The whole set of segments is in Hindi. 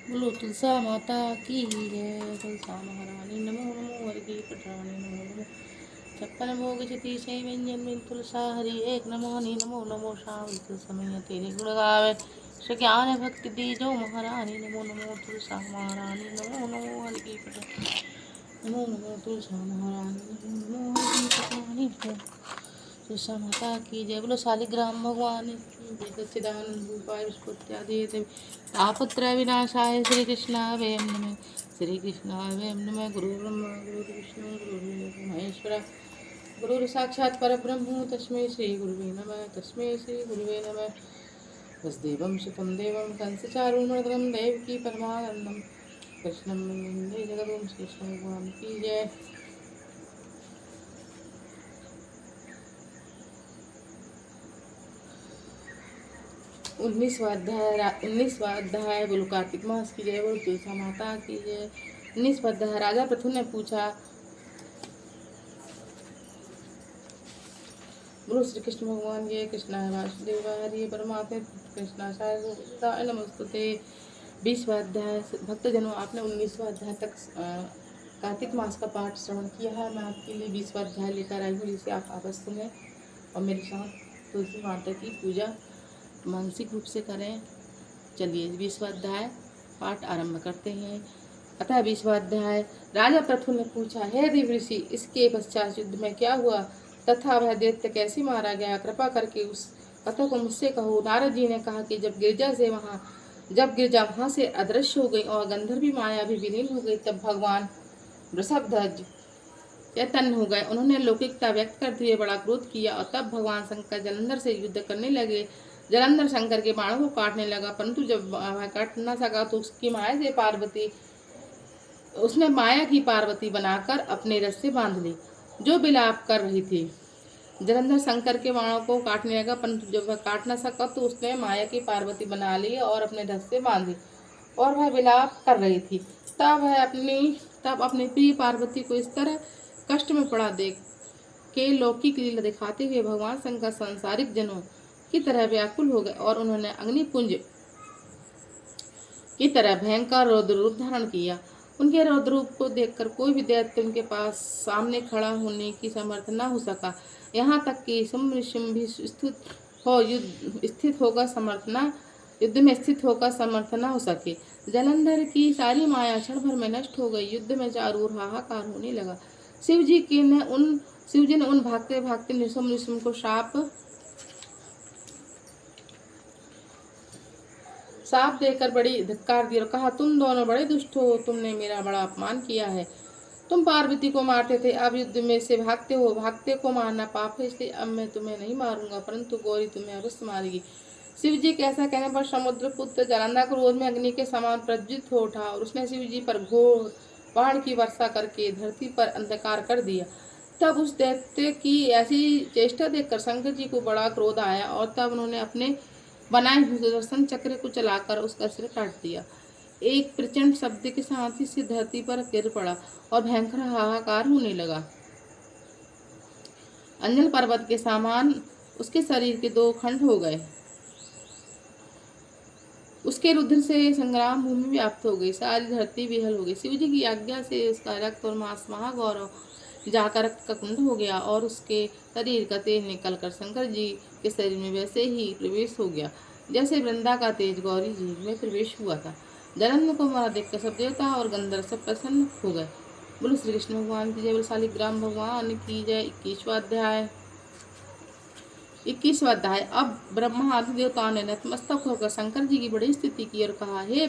बोलो तुलसा माता की जय। तुलसा महारानी नमो नमो वर्गी पटरानी नमो नमो। छप्पन भोग क्षति से व्यंजन बिन तुलसा हरि एक नमो नि नमो नमो श्याम समय तेरे गुण गावे श्री ज्ञान भक्ति दी जो महारानी नमो नमो तुलसा महारानी नमो नमो हरि की पटरानी नमो नमो तुलसा महारानी नमो नमो हरि की पटरानी तुलसा माता की जय। बोलो शालिग्राम भगवान की जय। सच्चिदानंद रूपाय विष्णुत्यादि तापत्रय विनाशाय श्री कृष्णाय नमः। श्री कृष्णाय नमः। गुरु ब्रह्मा गुरु विष्णु गुरु महेश्वर गुरु साक्षात् परब्रह्म तस्मै श्री गुरुवे नमः। तस्मै श्री गुरुवे नमः। वसुदेवं सुतं देवं कंसचारूर्मर्दनं देवकी परमानन्दं कृष्णं वन्दे जगद्गुरुं श्रीकृष्ण भगवान की जय। 19वां अध्याय बोलो कार्तिक मास की जय। बोलो तुलसा माता की जय। 19वां अध्याय। राजा पृथु ने पूछा, बोलो श्री कृष्ण भगवान जय। कृष्णाय वासुदेवाय हरि परमात्मे कृष्णाय नमस्तुते। 20वां अध्याय। भक्तजनों, आपने 19वां अध्याय तक कार्तिक मास का पाठ श्रवण किया है। मैं आपके लिए 20वां अध्याय लेकर आई हूँ, जिसे आप आपस में और मेरे साथ तुलसी माता की पूजा मानसिक रूप से करें। चलिए 20वां अध्याय पाठ आरंभ करते हैं। अतः 20वां अध्याय। राजा पृथु ने पूछा, हे देव ऋषि, इसके पश्चात युद्ध में क्या हुआ तथा वह दैत्य कैसे मारा गया, कृपा करके उस कथा को मुझसे कहो। नारद जी ने कहा कि जब गिरजा वहां से अदृश्य हो गई और गंधर्वी माया भी विलीन हो गई, तब भगवान वृषभध्वज चैतन्य हो गए। उन्होंने लौकिकता व्यक्त करते हुए बड़ा क्रोध किया और तब भगवान शंकर जलंधर से युद्ध करने लगे। जलंधर शंकर के बाणों को काटने लगा, परंतु जब वह काट न सका तो उसने माया की पार्वती बनाकर अपने रस से बांध ली, जो विलाप कर रही थी। जलंधर शंकर के बाणों को काटने लगा, परंतु जब वह काट न सका तो उसने माया की पार्वती बना ली और अपने रस से बांधी, और वह विलाप कर रही थी। तब अपनी प्रिय पार्वती को इस तरह कष्ट में पड़ा देख के लौकिक लीला दिखाते हुए भगवान शंकर सांसारिक जनों की तरह व्याकुल हो गए और उन्होंने अग्निपुंज की तरह भयंकर रौद्र रूप धारण किया। उनके रौद्र रूप को देखकर कोई भी दैत्य उनके पास सामने खड़ा होने की समर्थ न हो सका। यहाँ तक कि शुंभ भी युद्ध में स्थित होकर समर्थ न हो सके। जलंधर की सारी माया क्षण भर में नष्ट हो गई। युद्ध में चारों ओर हाहाकार होने लगा। शिव जी ने उन भागते भागते निशुम्भ को साप देकर बड़ी धिक्कार दी और कहा, तुम दोनों बड़े दुष्ट हो, तुमने मेरा बड़ा अपमान किया है। तुम पार्वती को मारते थे, अब युद्ध में से भागते हो। भागते को मारना पाप है, इसलिए अब मैं तुम्हें नहीं मारूंगा, परंतु गौरी तुम्हें अवश्य मारेगी। शिव जी के ऐसा कहने पर समुद्रपुत्र जलंधर क्रोध में अग्नि के समान प्रज्वलित हो उठा और उसने शिव जी पर घोर बाण की वर्षा करके धरती पर अंधकार कर दिया। तब उस दैत्य की ऐसी चेष्टा देखकर शंकर जी को बड़ा क्रोध आया और तब उन्होंने अपने बनाए हुए सुदर्शन चक्र को चलाकर उसका सिर काट दिया। एक प्रचंड शब्द के साथ ही से धरती पर गिर पड़ा और भयंकर हाहाकार होने लगा। अंजन पर्वत के समान उसके शरीर के 2 खंड हो गए। उसके रुद्र से संग्राम भूमि व्याप्त हो गई, सारी धरती विहल हो गई। शिव जी की आज्ञा से उसका रक्त और मांस महागौरव जाकर रक्त का कुंड हो गया और उसके शरीर का तेज निकलकर शंकर जी के शरीर में वैसे ही प्रवेश हो गया जैसे वृंदा का तेज गौरी जी में प्रवेश हुआ था। जलंधर को मारा देखकर सब देवता और गंधर्व सब प्रसन्न हो गए। बोलो श्री कृष्ण भगवान की जय। बोलो शालिग्राम भगवान की जय। 21वां अध्याय। अब ब्रह्मा आदि देवताओं ने नतमस्तक होकर शंकर जी की बड़ी स्तुति की और कहा, हे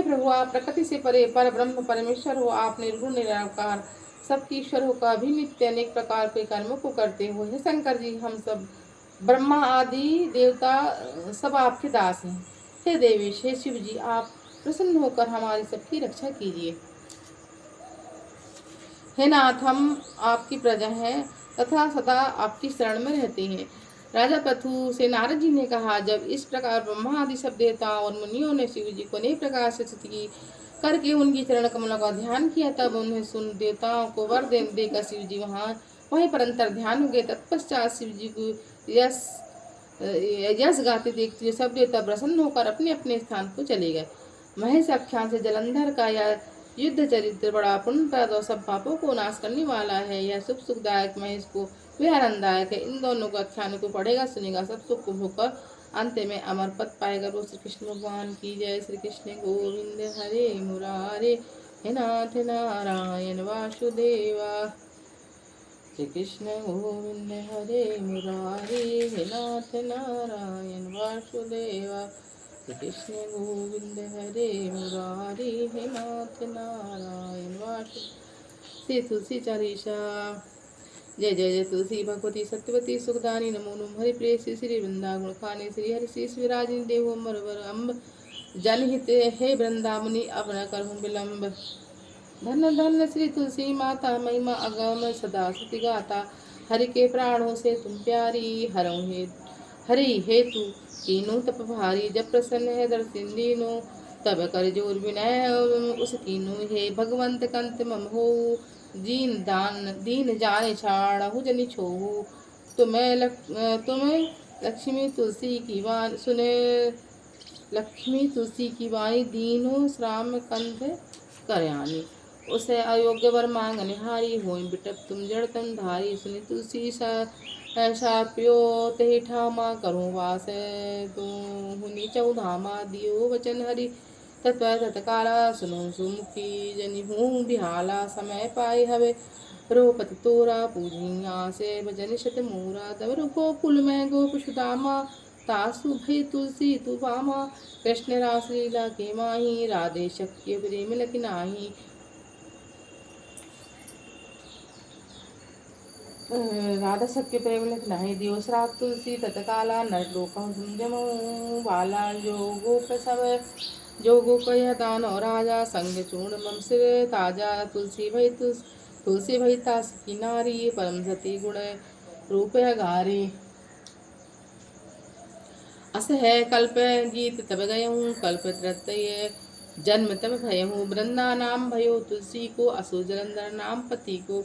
प्रभु, आप प्रकृति से परे पर ब्रह्म परमेश्वर हो। आप निर्गुण निराकार सबकी ईश्वर होकर अभिनित्य अनेक प्रकार के कर्मों को करते हो। हे शंकर जी, हम सब ब्रह्मा आदि देवता सब आपके दास हैं। हे देवेश, हे शिव जी, आप प्रसन्न होकर हमारी सबकी रक्षा कीजिए। हे नाथ, हम आपकी प्रजा हैं तथा सदा आपकी शरण में रहते हैं। राजा पृथु से नारद जी ने कहा, जब इस प्रकार ब्रह्मा आदि सब देवताओं और मुनियों ने शिव जी को अनेक प्रकार से स्तुति की करके उनकी चरण कमलों का ध्यान किया, तब उन्हें सुन देवताओं को वर देकर शिव जी वहीं पर अंतर ध्यान हो गए। तत्पश्चात शिव जी को यश गाते देखते हुए सब देवता प्रसन्न होकर अपने अपने स्थान को चले गए। महेश आख्यान से जलंधर का यह युद्ध चरित्र बड़ा पुण्यप्रद और सब पापों को नाश करने वाला है। यह शुभ सुखदायक महेश को वे आनंददायक है। इन दोनों को आख्यानों को पढ़ेगा सुनेगा सब सुख को भोगकर अंत में अमर पद पाएगा। वो श्री कृष्ण भगवान की जय। श्री कृष्ण गोविंद हरे मुरारे हे नाथ नारायण वासुदेवा। श्री कृष्ण गोविंद हरे मुरारे हे नाथ नारायण वासुदेवा। श्री कृष्ण गोविंद हरे मुरारे हे नाथ नारायण वासुदेवा। श्री तुलसी चालीसा। जय जय जय तुलसी भगवती सत्यवती सुखदानी नमो नम हरि प्रिय श्री श्री वृंदा गुण खाने श्री हरि श्री विराजिन देव मरवर अम्ब जनहित हे वृंदावनी अपना करहूँ विलम्ब। धन धन श्री तुलसी माता महिमा अगम सदा सती गाता। हरि के प्राणों से तुम प्यारी हरऊ हे हरि हेतु कीनू तप भारी। जब प्रसन्न है दर्शन दीनो तब कर जोर विनय उस कीनू हे भगवंत कंत मम हो। दीन जाने छाड़हु जनि छोहु। तुम्हें लक्ष्मी तुलसी की वाणी सुने। लक्ष्मी तुलसी की वाणी दीनो श्राम कंठ करयानी। उसे अयोग्य वर मांग निहारी होई बिटप तुम जड़ तन धारी। सुनि तुलसी साप्यो ते ठामा करूँ वास तू हुनि चौधामा दियो वचन हरि। तत्काला सुनो सुमुखी जनि हूँ बिहाला। समय पाए हवे रोपत तोरा पूजिया से भजन शत मोरा। तवर गोकुल में गोप सुदामा तासु भई तुलसी तु पामा। कृष्ण रास लीला के माही राधे शक्य प्रेम लख नाही। राधा सख्य प्रेम लख नाही। दियो श्राप तुलसी तत्काला नर लोक जमो वाला। जो गोप दानो राजा संग चूर्ण मम सिर ताजा। तुलसी भई तास की नारी परम सती गुण रूप गारी। अस है कल्प गीत तब गयहूँ कल्प त्रय जन्म तब भयहूँ। वृंदा नाम भयो तुलसी को असो जलंधर नाम पति को।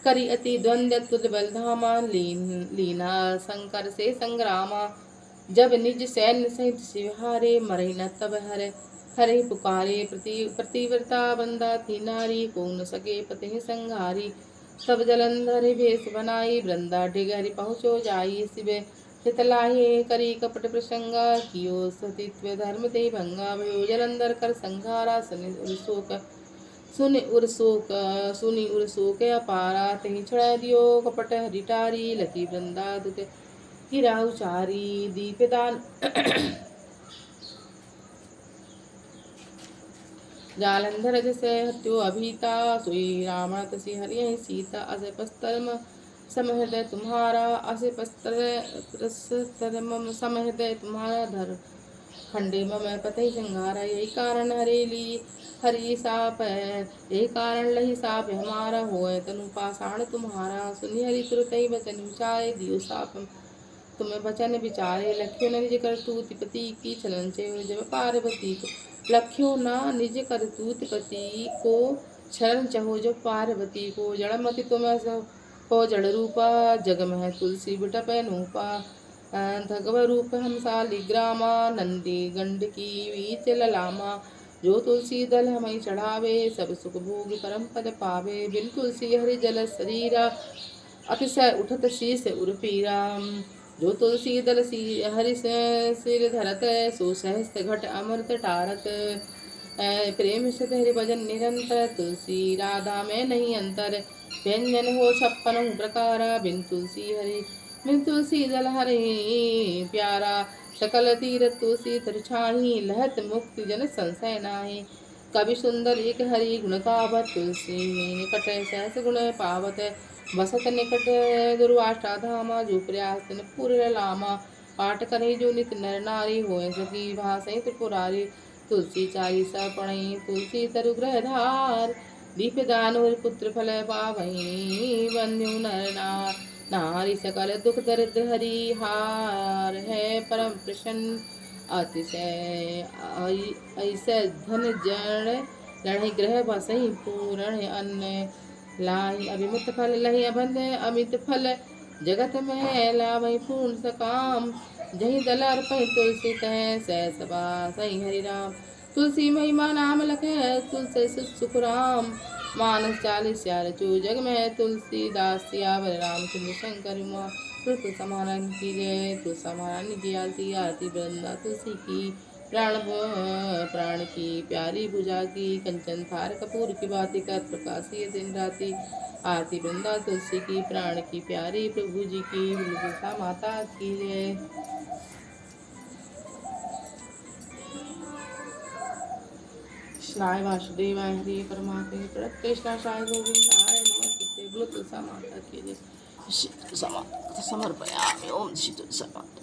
करी अति द्वंद्व तुल बलधामा लीना शंकर से संग्रामा। जब निज सैन्य सहित शिवहारे मरही न तब हरे पुकारे। प्रतिव्रता बंदा थी नारी को न सके पति संघारी। तब जलंधर भेष बनाई वृंदा डिग हरि पहुँचो जाई। शिव हितलाहे करी कपट प्रसंगा कियो सतीत्व धर्म ते भंगा। भयो जलंधर कर संघारा सुनि उर शोक अपारा। तहि छड़ दियो कपट हरिटारी लकी वृंदा दुख गिरा उचारी। दीपदान जालंधर जैसे हत्यो अभीता सोई रावण तसी हरि सीता। अस पस्तर समहृदय तुम्हारा अस पस्तर मम समहृदय तुम्हारा धर खंडे मम पतहि संघारा। यही कारण हरि साप है यही कारण लही साप हमारा होए तनु पाषाण तुम्हारा। सुनि हरि तुरत ही वचन विचारे दियो साप तुम्हें वचन विचारे। लख्यो न निज करतूत पति की छलन से जब पार्वती को। लख्यो न निज करतूत पति को छलन चहो जब पार्वती को। जड़मति तुम हो जड़ रूपा जग में तुलसी बिटप नूपा। धगव रूप हमसाली ग्रामा नंदी गंड की वीच ललामा। जो तुलसी दल हमें चढ़ावे सब सुख भोग परम पद पावे। बिन तुलसी हरि जल शरीरा अतिशय उठत शीस उर्पीरा। जो तुलसी दल हरि सिर धरत सो सहस्त्र घट अमृत टारत। प्रेम सत हरि भजन निरंतर तुलसी राधा में नहीं अंतर। व्यंजन हो 56 प्रकारा बिन तुलसी दल हरि प्यारा। सकल तीरथ तुलसी तर छाही लहत मुक्ति जन संशय नाही। कवि सुंदर एक हरि गुण गावत तुलसी निकट सहस गुण पावत। बसत निकट दुर्वासा धामा जो प्रयास तिन पूर लामा। पाठ करे जो नित नर नारी होए सकी भाषे त्रिपुरारी। तुलसी चालीसा पढ़ई तुलसी तरु ग्रह धार। दीपदान और पुत्र फल पावई वन्यु नर नारी। सकल दुख दरिद्र हरि हार है परम प्रसन्न। अतिशय ऐसे धन जन लड़हि ग्रह बसहि पूर्ण अन्न। लाहि अभिमत फल लहि अबंध अमित फल जगत में लाभहि पूर्ण सकाम। जही दल अर्पण तुलसी तह सह सबा सही हरि राम। तुलसी महिमा नाम लखे तुलसी सुख राम। मानस चालीस चार चू जग में तुलसीदास सियावर रामचंद्र शंकर हुआ। तुलसी समारान की जय तुलसी समारान की आरती आरती वृंदा तुलसी की। प्राण की प्यारी भुजा की कंचन थार कपूर की बाती कर प्रकाशी दिन राती। आरती वृंदा तुलसी की प्राण की प्यारी प्रभु जी की तुलसा माता की जय। कृष्णाय वासुदेवाय हरि परमात्मे कृष्णाय गोविंदाय नमस्ते। बोलो तुलसा माता की जय। समर्पयामि ओम श्री तुलसा माता।